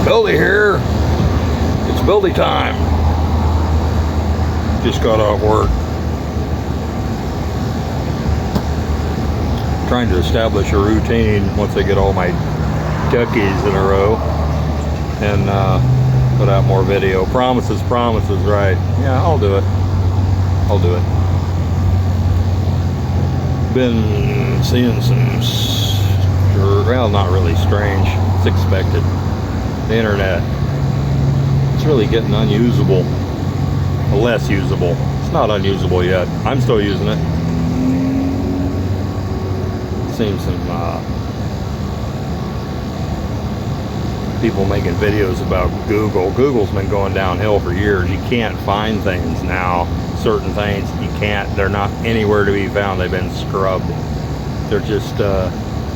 Billy here. It's Billy time. Just got off work. Trying to establish a routine once I get all my duckies in a row and put out more video. Promises, right? Yeah, I'll do it. Been seeing some, well, not really strange. It's expected. The internet. It's really getting unusable. Less usable. It's not unusable yet. I'm still using it. Seen some people making videos about Google. Google's been going downhill for years. You can't find things now. Certain things you can't. They're not anywhere to be found. They've been scrubbed. They're just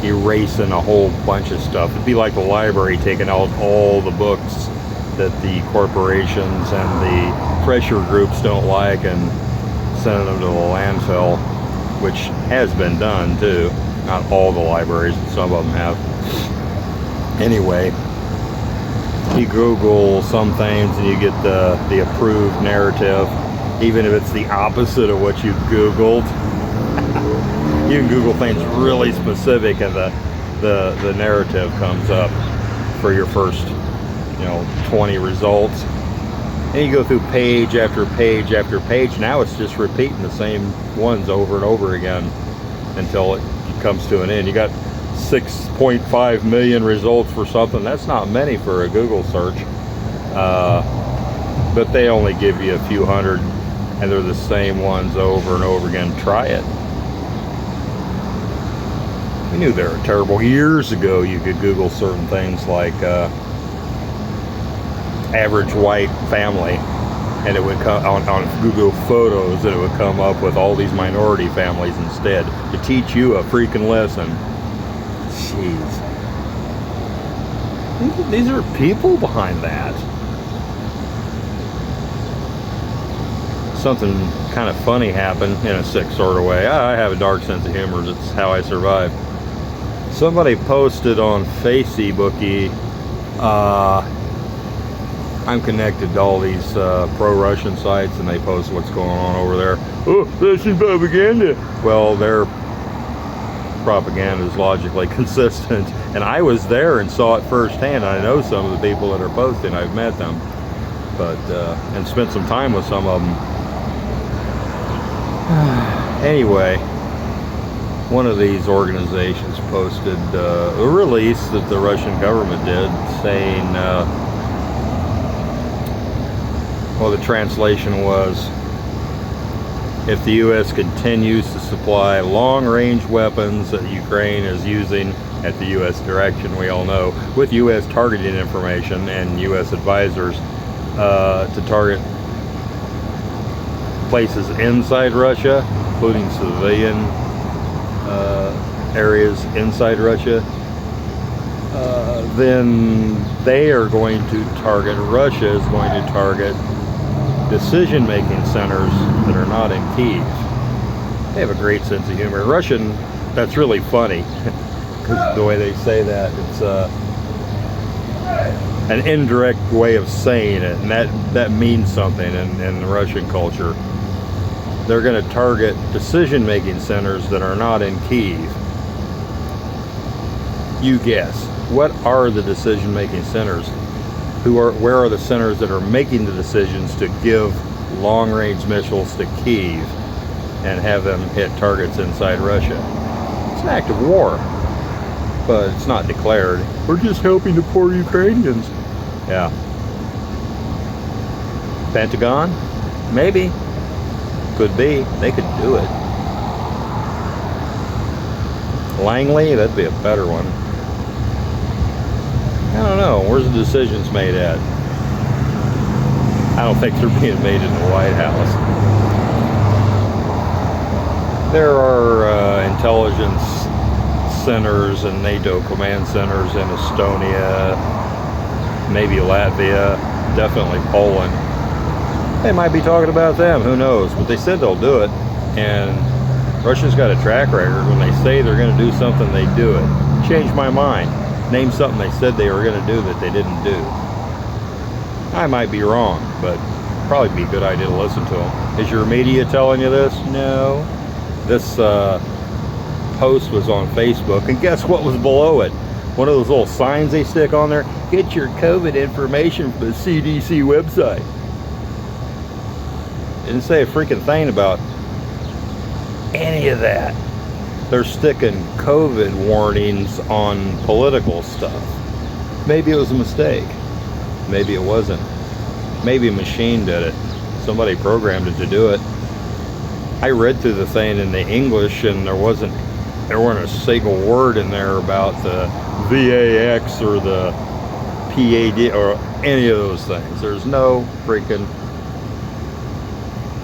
erasing a whole bunch of stuff. It'd be like the library taking out all the books that the corporations and the pressure groups don't like and sending them to the landfill, which has been done too. Not all the libraries, but some of them have. Anyway, you Google some things and you get the approved narrative, even if it's the opposite of what you Googled. You can Google things really specific and the narrative comes up for your first 20 results. And you go through page after page after page. Now it's just repeating the same ones over and over again until it comes to an end. You got 6.5 million results for something. That's not many for a Google search. But they only give you a few hundred and they're the same ones over and over again. Try it. We knew they were terrible. Years ago you could Google certain things like average white family, and it would come on Google Photos, and it would come up with all these minority families instead to teach you a freaking lesson. Jeez. These are people behind that. Something kind of funny happened in a sick sort of way. I have a dark sense of humor. That's how I survive. Somebody posted on Facebooky, I'm connected to all these pro-Russian sites, and they post what's going on over there. Oh, Russian propaganda. Well, their propaganda is logically consistent, and I was there and saw it firsthand. I know some of the people that are posting. I've met them, but and spent some time with some of them. Anyway, one of these organizations posted a release that the Russian government did saying, well, the translation was, if the U.S. continues to supply long-range weapons that Ukraine is using at the U.S. direction, we all know, with U.S. targeting information and U.S. advisors to target places inside Russia, including civilian areas inside Russia, then they are going to target, Russia is going to target decision-making centers that are not in Kyiv. They have a great sense of humor. Russian, that's really funny, because the way they say that, it's an indirect way of saying it, and that means something in the Russian culture. They're going to target decision-making centers that are not in Kyiv. You guess, what are the decision-making centers? Where are the centers that are making the decisions to give long-range missiles to Kyiv and have them hit targets inside Russia? It's an act of war, but it's not declared. We're just helping the poor Ukrainians. Yeah. Pentagon? Maybe. Could be. They could do it. Langley? That'd be a better one. I don't know. Where's the decisions made at? I don't think they're being made in the White House. There are intelligence centers and NATO command centers in Estonia, maybe Latvia, definitely Poland. They might be talking about them, who knows? But they said they'll do it, and Russia's got a track record. When they say they're going to do something, they do it. Changed my mind. Name something they said they were going to do that they didn't do. I might be wrong, but probably be a good idea to listen to them. Is your media telling you this? No. This post was on Facebook, and guess what was below it? One of those little signs they stick on there. Get your COVID information from the CDC website. Didn't say a freaking thing about any of that. They're sticking COVID warnings on political stuff. Maybe it was a mistake. Maybe it wasn't. Maybe a machine did it. Somebody programmed it to do it. I read through the thing in the English, and there wasn't a single word in there about the VAX or the PAD or any of those things. There's no freaking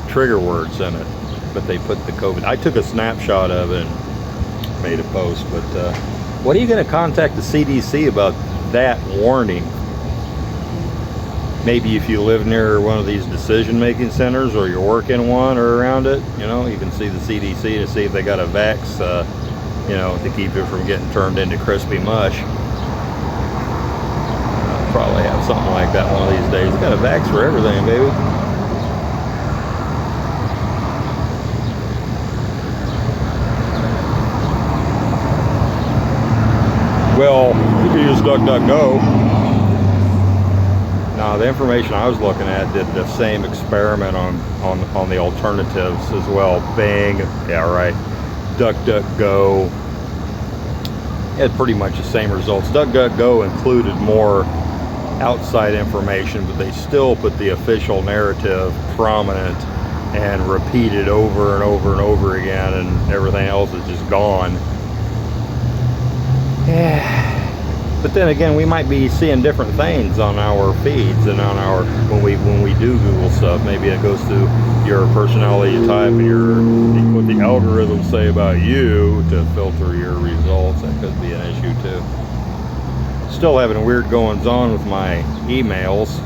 trigger words in it, but they put the COVID. I took a snapshot of it and made a post, but what are you going to contact the CDC about that warning? Maybe if you live near one of these decision-making centers, or you work in one or around it, you know, you can see the CDC to see if they got a vax, you know, to keep it from getting turned into crispy mush. I'll probably have something like that one of these days. Got a vax for everything, baby. Well, you can use DuckDuckGo. Now, the information I was looking at did the same experiment on the alternatives as well. Bing, yeah, right. DuckDuckGo had pretty much the same results. DuckDuckGo included more outside information, but they still put the official narrative prominent and repeated over and over and over again, and everything else is just gone. Yeah. But then again, we might be seeing different things on our feeds and on our when we do Google stuff. Maybe it goes through your personality type and what the algorithms say about you to filter your results. That could be an issue too. Still having weird goings on with my emails.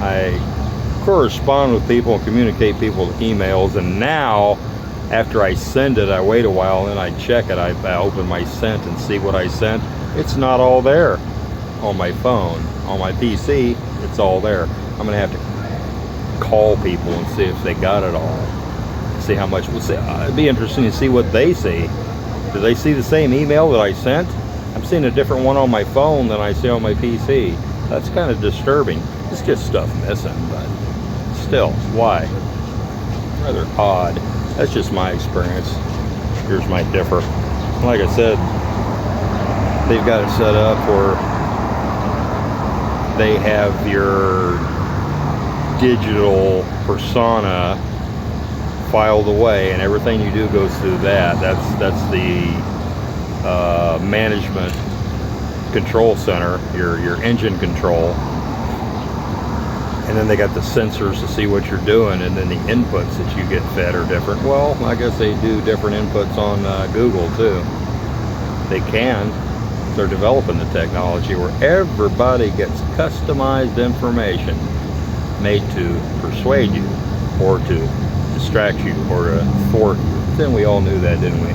I correspond with people and communicate people with emails, and now after I send it, I wait a while, and then I check it. I open my sent and see what I sent. It's not all there on my phone. On my PC, it's all there. I'm going to have to call people and see if they got it all. See how much. It'd be interesting to see what they see. Do they see the same email that I sent? I'm seeing a different one on my phone than I see on my PC. That's kind of disturbing. It's just stuff missing, but still, why? Rather odd. That's just my experience. Yours might differ. Like I said, they've got it set up where they have your digital persona filed away, and everything you do goes through that. That's the management control center, your engine control. And then they got the sensors to see what you're doing, and then the inputs that you get fed are different. Well, I guess they do different inputs on Google too. They can. They're developing the technology where everybody gets customized information made to persuade you, or to distract you, or to thwart you. Then we all knew that, didn't we?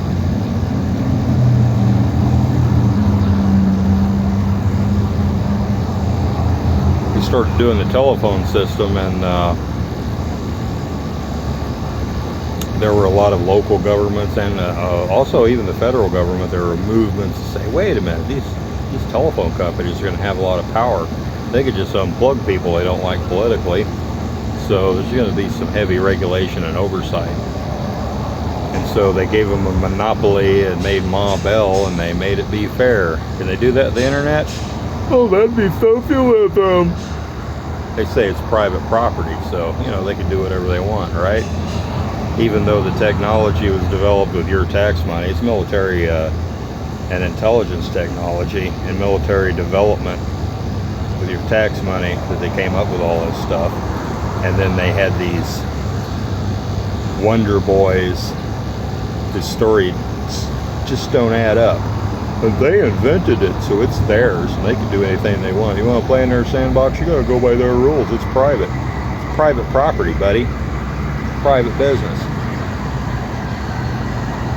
We started doing the telephone system, and there were a lot of local governments, and also even the federal government. There were movements to say, wait a minute, these telephone companies are going to have a lot of power. They could just unplug people they don't like politically. So there's going to be some heavy regulation and oversight. And so they gave them a monopoly and made Ma Bell, and they made it be fair. Can they do that on the internet? Oh, that'd be socialism. They say it's private property, so, you know, they can do whatever they want, right? Even though the technology was developed with your tax money. It's military and intelligence technology and military development with your tax money that they came up with all this stuff. And then they had these Wonder Boys. The story just don't add up. But they invented it, so it's theirs, and they can do anything they want. You want to play in their sandbox, you got to go by their rules. It's private. It's private property, buddy. Private business.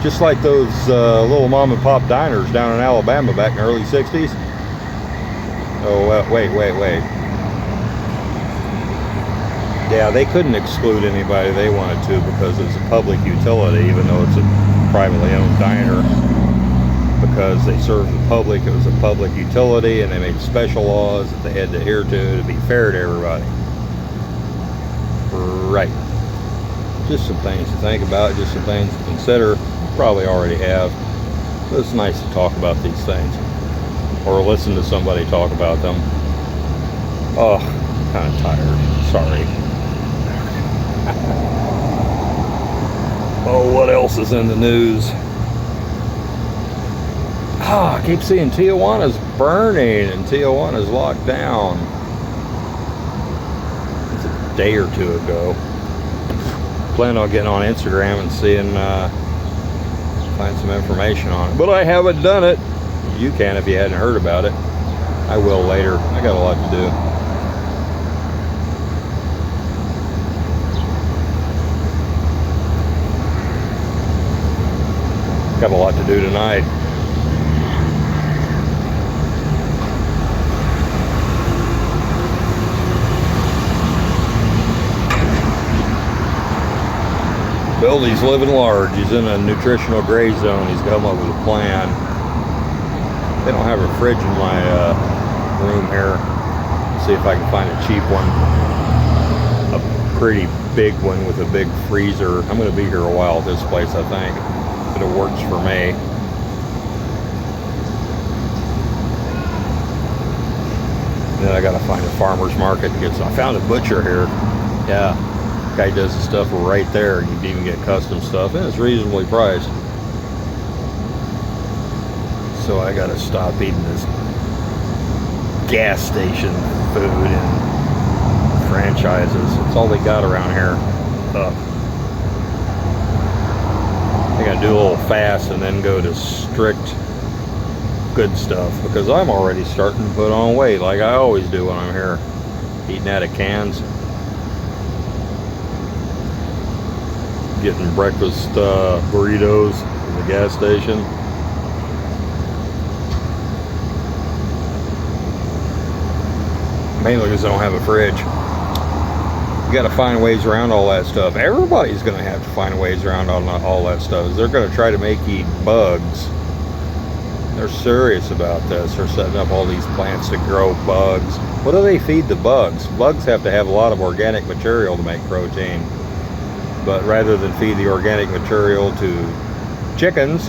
Just like those little mom and pop diners down in Alabama back in the early 60s. Oh, wait. Yeah, they couldn't exclude anybody they wanted to because it's a public utility, even though it's a privately owned diner. Because they served the public, it was a public utility, and they made special laws that they had to adhere to be fair to everybody. Right. Just some things to think about, just some things to consider. Probably already have. But it's nice to talk about these things. Or listen to somebody talk about them. Oh, kind of tired. Sorry. Oh, what else is in the news? I keep seeing Tijuana's burning and Tijuana's locked down. It's a day or two ago. Plan on getting on Instagram and seeing, find some information on it. But I haven't done it. You can if you hadn't heard about it. I will later. I got a lot to do. Got a lot to do tonight. Billy's living large. He's in a nutritional gray zone. He's come up with a plan. They don't have a fridge in my room here. See if I can find a cheap one. A pretty big one with a big freezer. I'm going to be here a while at this place, I think. But it works for me. And then I got to find a farmer's market to get some. I found a butcher here. Yeah. Guy does the stuff right there. You can even get custom stuff, and it's reasonably priced. So I gotta stop eating this gas station food and franchises. It's all they got around here. I gotta do a little fast and then go to strict good stuff, because I'm already starting to put on weight like I always do when I'm here, eating out of cans. Getting breakfast burritos from the gas station. Mainly because I don't have a fridge. You got to find ways around all that stuff. Everybody's going to have to find ways around all that stuff. They're going to try to make you eat bugs. They're serious about this. They're setting up all these plants to grow bugs. What do they feed the bugs? Bugs have to have a lot of organic material to make protein. But rather than feed the organic material to chickens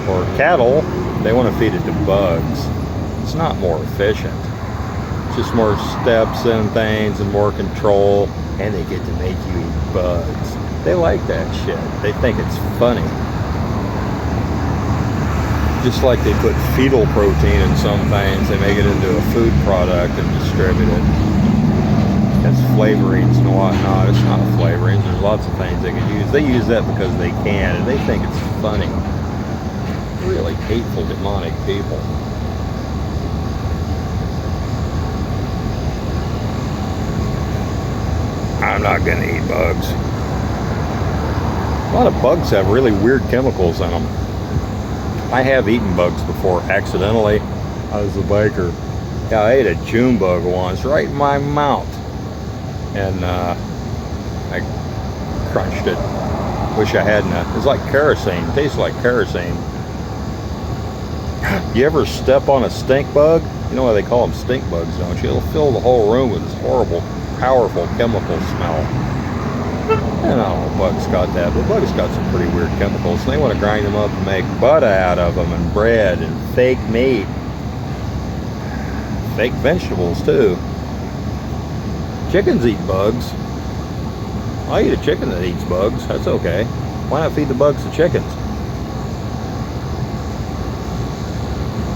or cattle, they want to feed it to bugs. It's not more efficient. It's just more steps and things and more control, and they get to make you eat bugs. They like that shit. They think it's funny. Just like they put fetal protein in some things, they make it into a food product and distribute it. It's flavorings and whatnot. It's not flavorings. There's lots of things they can use. They use that because they can, and they think it's funny. Really hateful, demonic people. I'm not gonna eat bugs. A lot of bugs have really weird chemicals in them. I have eaten bugs before, accidentally. I was a biker. Yeah, I ate a June bug once, right in my mouth. And I crunched it. Wish I hadn't. It's like kerosene. It tastes like kerosene. You ever step on a stink bug? You know why they call them stink bugs, don't you? It'll fill the whole room with this horrible, powerful chemical smell. And I don't know, bugs got that, but bugs got some pretty weird chemicals. And they want to grind them up and make butter out of them, and bread, and fake meat. Fake vegetables, too. Chickens eat bugs. I eat a chicken that eats bugs. That's okay. Why not feed the bugs to chickens?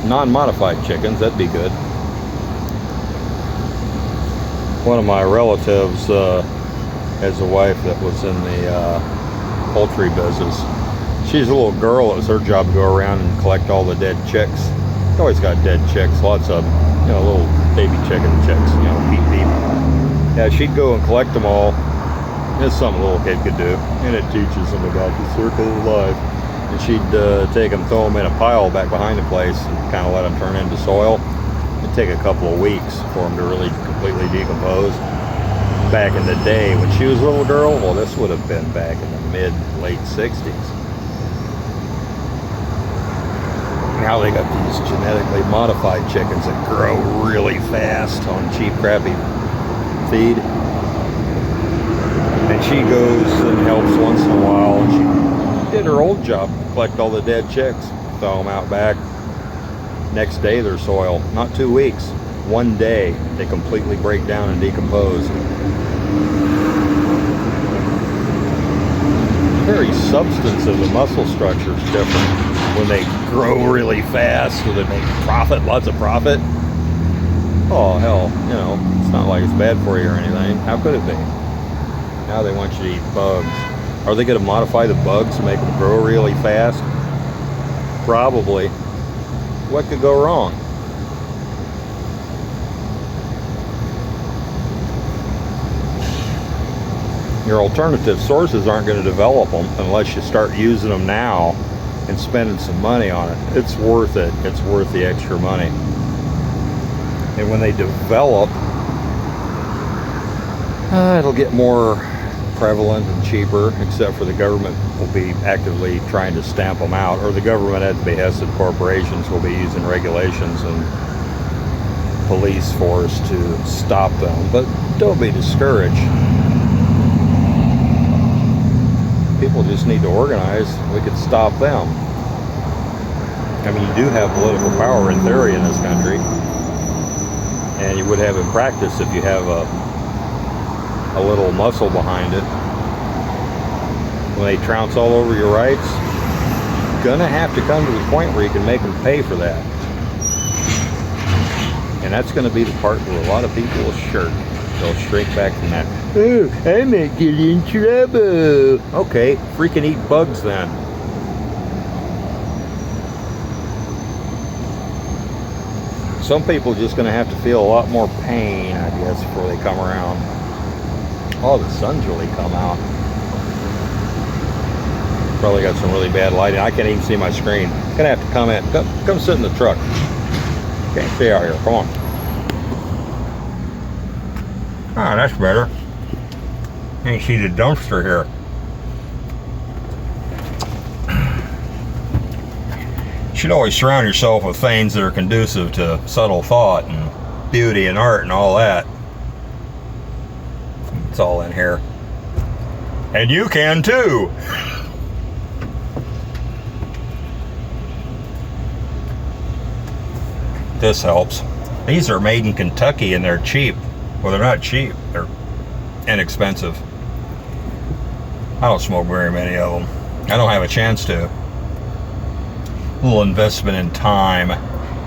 Non-modified chickens, that'd be good. One of my relatives has a wife that was in the poultry business. She's a little girl. It was her job to go around and collect all the dead chicks. She always got dead chicks, lots of them. You know, little baby chicken chicks, you know, peep peep. Yeah, she'd go and collect them all. It's something a little kid could do, and it teaches them about the circle of life. and she'd take them, throw them in a pile back behind the place, and kind of let them turn into soil. It'd take a couple of weeks for them to really completely decompose. Back in the day when she was a little girl, well, this would have been back in the late 60s. Now they got these genetically modified chickens that grow really fast on cheap, crappy feed. And she goes and helps once in a while, and she did her old job, collect all the dead chicks, throw them out back. Next day they're soil. Not 2 weeks. 1 day they completely break down and decompose. The very substance of the muscle structure is different. When they grow really fast, so they make profit, lots of profit. Oh hell, you know, it's not like it's bad for you or anything. How could it be? Now they want you to eat bugs. Are they going to modify the bugs to make them grow really fast? Probably. What could go wrong? Your alternative sources aren't going to develop them unless you start using them now and spending some money on it. It's worth it. It's worth the extra money. And when they develop, it'll get more prevalent and cheaper, except for the government will be actively trying to stamp them out, or the government at the behest of corporations will be using regulations and police force to stop them. But don't be discouraged. People just need to organize. We could stop them. I mean, you do have political power in theory in this country, and you would have in practice if you have a little muscle behind it. When they trounce all over your rights, you're gonna have to come to the point where you can make them pay for that. And that's gonna be the part where a lot of people will shirk. They'll shrink back from that. Oh, I might get in trouble. Okay, freaking eat bugs then. Some people are just going to have to feel a lot more pain, I guess, before they come around. Oh, the sun's really come out. Probably got some really bad lighting. I can't even see my screen. Gonna have to come in. Come sit in the truck. Can't see out here. Come on. Ah, that's better. You can see the dumpster here. You should always surround yourself with things that are conducive to subtle thought and beauty and art and all that. It's all in here. And you can too. This helps. These are made in Kentucky and they're cheap. Well, they're not cheap. They're inexpensive. I don't smoke very many of them. I don't have a chance to. A little investment in time.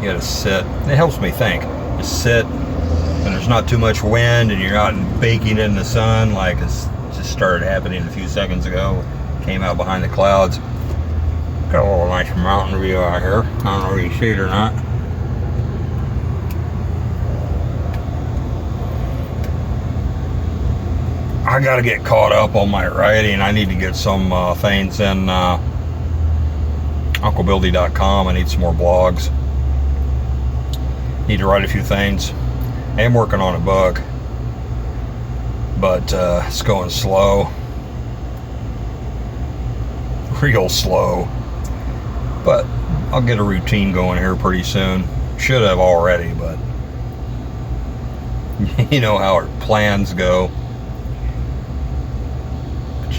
You gotta sit. It helps me think. Just sit when there's not too much wind and you're not baking in the sun like it's just started happening a few seconds ago. Came out behind the clouds. Got a little nice mountain view out here. I don't know if you see it or not. I gotta get caught up on my writing. I need to get some things in unclebildy.com. I need some more blogs. Need to write a few things. I am working on a book, but it's going slow. Real slow. But I'll get a routine going here pretty soon. Should have already, but you know how our plans go.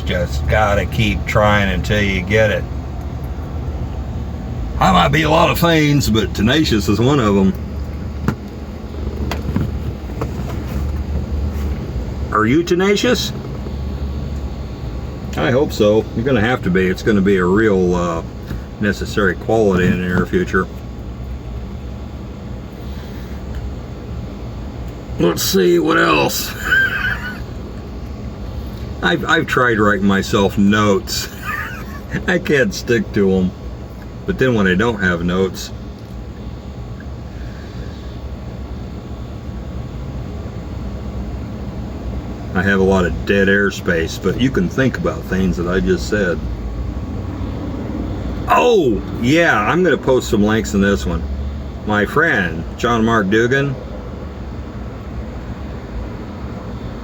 Just gotta keep trying until you get it. I might be a lot of things, but tenacious is one of them. Are you tenacious? I hope so. You're gonna have to be. It's gonna be a real necessary quality in the near future. Let's see what else. I've tried writing myself notes. I can't stick to them. But then when I don't have notes, I have a lot of dead air space, but you can think about things that I just said. Oh, yeah, I'm going to post some links in this one. My friend, John Mark Dugan,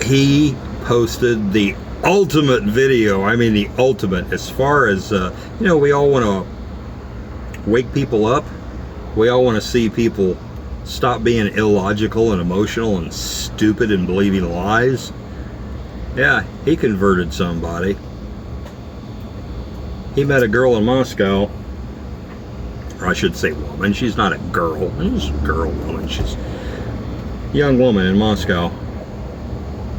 he posted the ultimate video. I mean, the ultimate, as far as, we all want to wake people up. We all want to see people stop being illogical and emotional and stupid and believing lies. Yeah, he converted somebody. He met a girl in Moscow, or I should say woman. She's not a girl. She's a girl woman. She's a young woman in Moscow.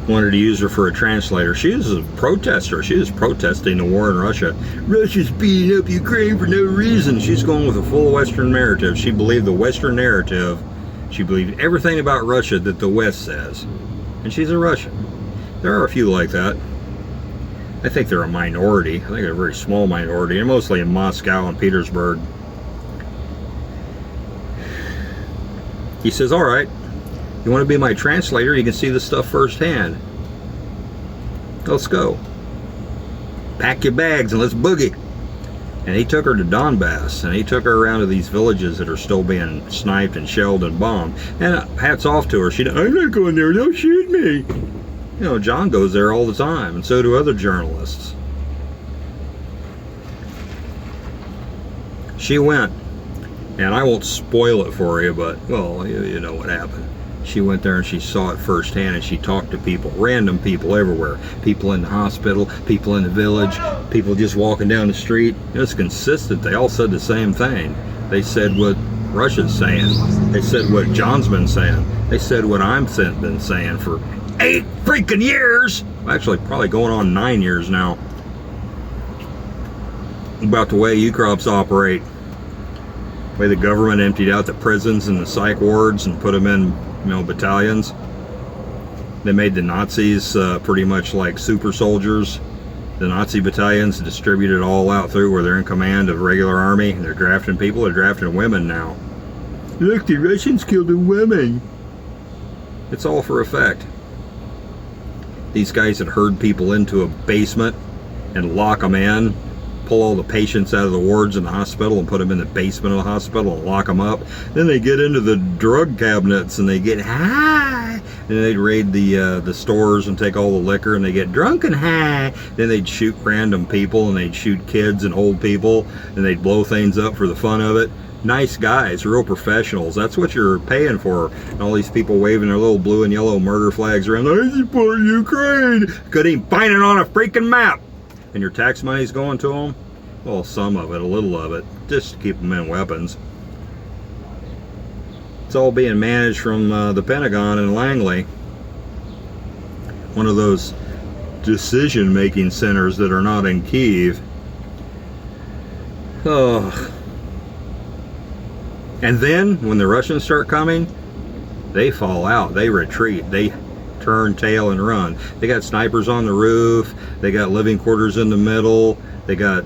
Wanted to use her for a translator. She was a protester. She was protesting the war in Russia. Russia's beating up Ukraine for no reason. She's going with a full Western narrative. She believed the Western narrative. She believed everything about Russia that the West says. And she's a Russian. There are a few like that. I think they're a minority. I think they're a very small minority, and mostly in Moscow and Petersburg. He says, all right, you want to be my translator? You can see the stuff firsthand. Let's go. Pack your bags and let's boogie. And he took her to Donbass, and he took her around to these villages that are still being sniped and shelled and bombed. And hats off to her. I'm not going there. Don't shoot me. John goes there all the time, and so do other journalists. She went, and I won't spoil it for you, but, well, you know what happened. She went there and she saw it firsthand, and she talked to people, random people everywhere. People in the hospital, people in the village, people just walking down the street. It's consistent. They all said the same thing. They said what Russia's saying. They said what John's been saying. They said what I've been saying for 8 freaking years. Actually, probably going on 9 years now. About the way UCROPs operate. The way the government emptied out the prisons and the psych wards and put them in, battalions. They made the Nazis pretty much like super soldiers. The Nazi battalions distributed all out through where they're in command of regular army. They're drafting people. They're drafting women now. Look, the Russians killed the women. It's all for effect. These guys had herd people into a basement and lock them in, pull all the patients out of the wards in the hospital and put them in the basement of the hospital and lock them up. Then they get into the drug cabinets and they get high. And they'd raid the stores and take all the liquor and they get drunk and high. Then they'd shoot random people and they'd shoot kids and old people and they'd blow things up for the fun of it. Nice guys, real professionals. That's what you're paying for. And all these people waving their little blue and yellow murder flags around. I support Ukraine. Couldn't even find it on a freaking map. And your tax money's going to them? Well, some of it, a little of it, just to keep them in weapons. It's all being managed from the Pentagon in Langley. One of those decision-making centers that are not in Kyiv. Oh. And then, when the Russians start coming, they fall out. They retreat. They turn tail and run. They got snipers on the roof. They got living quarters in the middle. They got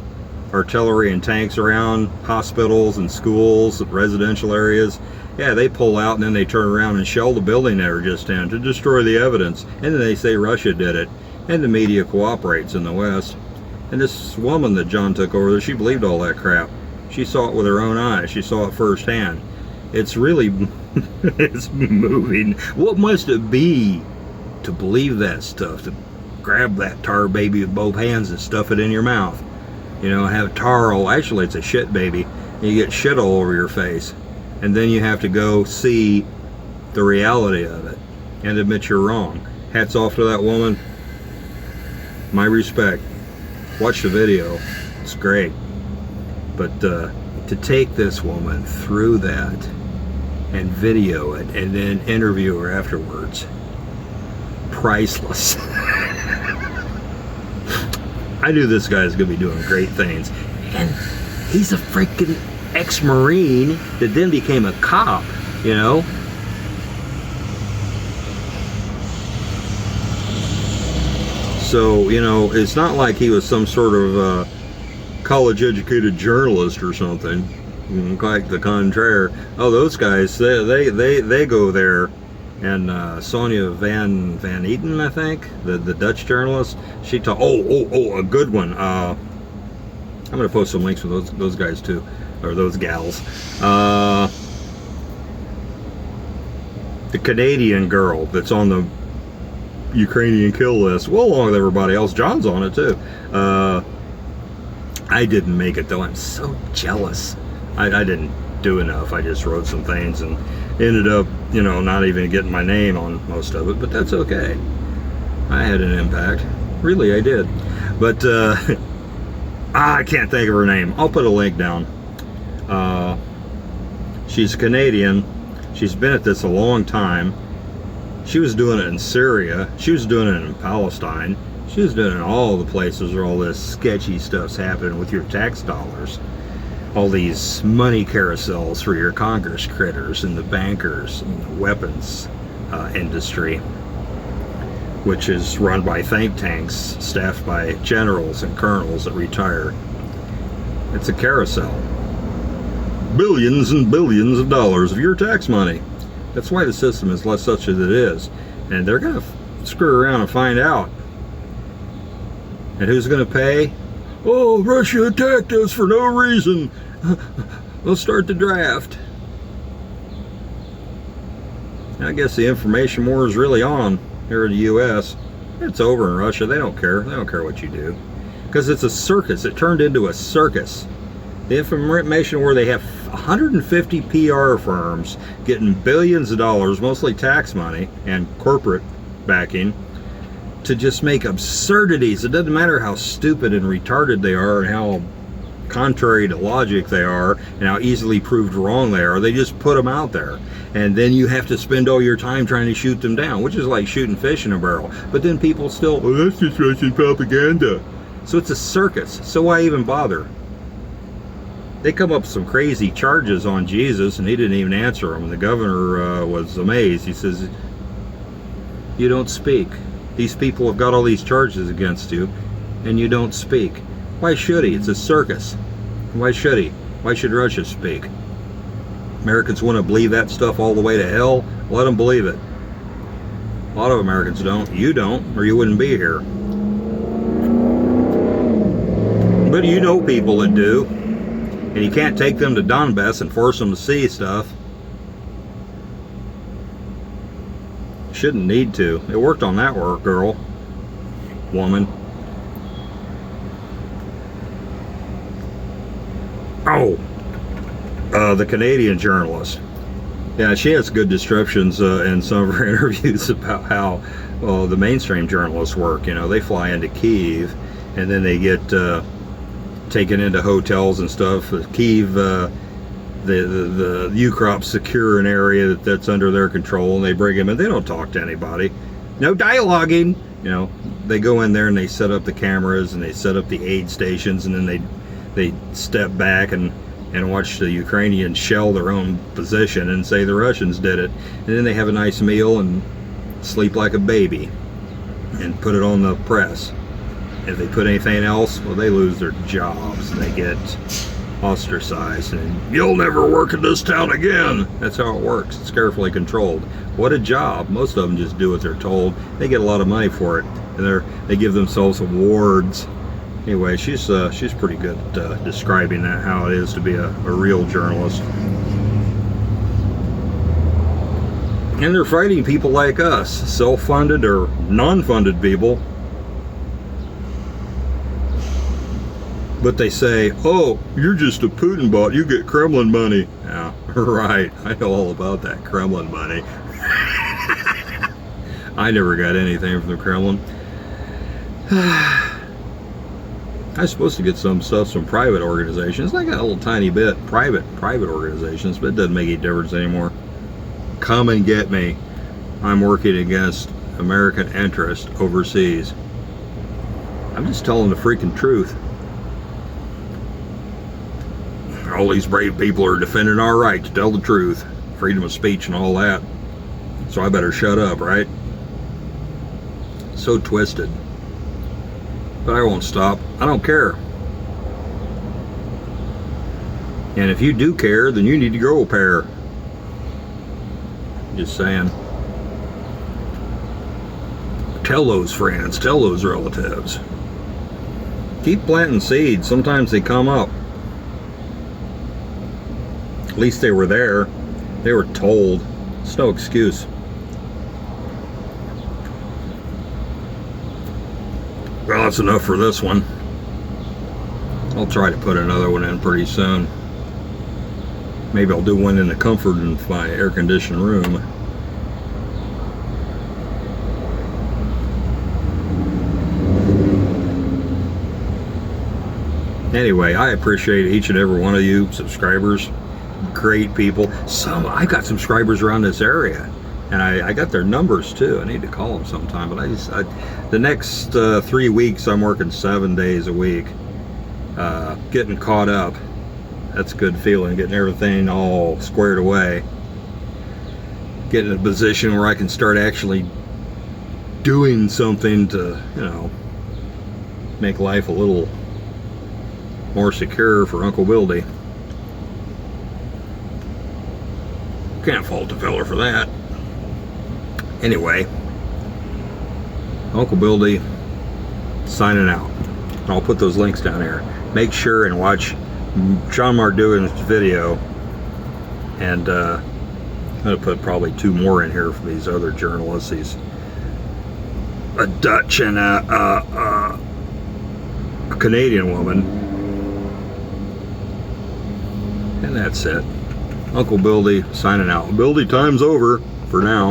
artillery and tanks around hospitals and schools and residential areas. Yeah, they pull out and then they turn around and shell the building they were just in to destroy the evidence. And then they say Russia did it. And the media cooperates in the West. And this woman that John took over there, she believed all that crap. She saw it with her own eyes. She saw it firsthand. It's really, it's moving. What must it be to believe that stuff? To grab that tar baby with both hands and stuff it in your mouth. Have tar all, actually it's a shit baby. And you get shit all over your face. And then you have to go see the reality of it and admit you're wrong. Hats off to that woman. My respect. Watch the video. It's great. But to take this woman through that and video it and then interview her afterwards, priceless. I knew this guy's going to be doing great things. And he's a freaking ex-Marine that then became a cop, So, it's not like he was some sort of college-educated journalist or something. Quite the contrary. Oh, those guys, they go there. And Sonja Van Eaton, I think, the Dutch journalist, she taught. Oh, a good one. I'm going to post some links for those guys too, or those gals. The Canadian girl that's on the Ukrainian kill list, well, along with everybody else. John's on it too. I didn't make it though. I'm so jealous. I didn't do enough. I just wrote some things and ended up, you know, not even getting my name on most of it, but that's okay. I had an impact. Really, I did. But I can't think of her name. I'll put a link down. She's Canadian. She's been at this a long time. She was doing it in Syria. She was doing it in Palestine. She was doing it in all the places where all this sketchy stuff's happening with your tax dollars. All these money carousels for your Congress critters and the bankers and the weapons industry, which is run by think tanks staffed by generals and colonels that retire. It's a carousel. Billions and billions of dollars of your tax money. That's why the system is less such as it is. And they're going to screw around and find out. And who's going to pay? Oh, Russia attacked us for no reason. We'll start the draft. I guess the information war is really on here in the U.S. It's over in Russia. They don't care. They don't care what you do. Because it's a circus. It turned into a circus. The information where they have 150 PR firms getting billions of dollars, mostly tax money and corporate backing, to just make absurdities. It doesn't matter how stupid and retarded they are and how contrary to logic they are and how easily proved wrong they are. They just put them out there. And then you have to spend all your time trying to shoot them down, which is like shooting fish in a barrel. But then people still, oh, that's just Russian propaganda. So it's a circus. So why even bother? They come up with some crazy charges on Jesus, and he didn't even answer them. The governor was amazed. He says, you don't speak. These people have got all these charges against you, and you don't speak. Why should he? It's a circus. Why should he? Why should Russia speak? Americans want to believe that stuff all the way to hell? Let them believe it. A lot of Americans don't. You don't, or you wouldn't be here. But you know people that do. And you can't take them to Donbass and force them to see stuff. Shouldn't need to. It worked on that work, girl. Woman. Oh! The Canadian journalist. Yeah, she has good descriptions in some of her interviews about how the mainstream journalists work. You know, they fly into Kyiv and then they get taken into hotels and stuff. Kyiv, the Ukrop's secure an area that's under their control, and they bring them in. They don't talk to anybody. No dialoguing. You know, they go in there and they set up the cameras and they set up the aid stations, and then they step back and watch the Ukrainians shell their own position and say the Russians did it. And then they have a nice meal and sleep like a baby and put it on the press. If they put anything else, well, they lose their jobs. They get ostracized, and you'll never work in this town again. That's how it works. It's carefully controlled. What a job. Most of them just do what they're told. They get a lot of money for it, and they give themselves awards. Anyway, she's pretty good at describing that, how it is to be a real journalist. And they're fighting people like us, self-funded or non-funded people. But they say, oh, you're just a Putin bot, you get Kremlin money. Yeah, right, I know all about that Kremlin money. I never got anything from the Kremlin. I'm supposed to get some stuff from private organizations. I got a little tiny bit, private organizations, but it doesn't make any difference anymore. Come and get me. I'm working against American interest overseas. I'm just telling the freaking truth. All these brave people are defending our right to tell the truth, freedom of speech and all that. So I better shut up, right? So twisted. But I won't stop. I don't care. And if you do care, then you need to grow a pair. Just saying. Tell those friends, tell those relatives. Keep planting seeds. Sometimes they come up. At least they were there. They were told. It's no excuse. Well, that's enough for this one. I'll try to put another one in pretty soon. Maybe I'll do one in the comfort of my air-conditioned room. Anyway, I appreciate each and every one of you subscribers. Great people. I got subscribers around this area, and I got their numbers too. I need to call them sometime. But the next 3 weeks, I'm working 7 days a week, getting caught up. That's a good feeling, getting everything all squared away, getting in a position where I can start actually doing something to, make life a little more secure for Uncle Bildy. Can't fault the fella for that. Anyway, Uncle Bildy signing out. I'll put those links down here. Make sure and watch John Marduin's video, and I'm going to put probably 2 more in here for these other journalists. He's a Dutch and a Canadian woman, and that's it. Uncle Bildy signing out. Bildy time's over for now.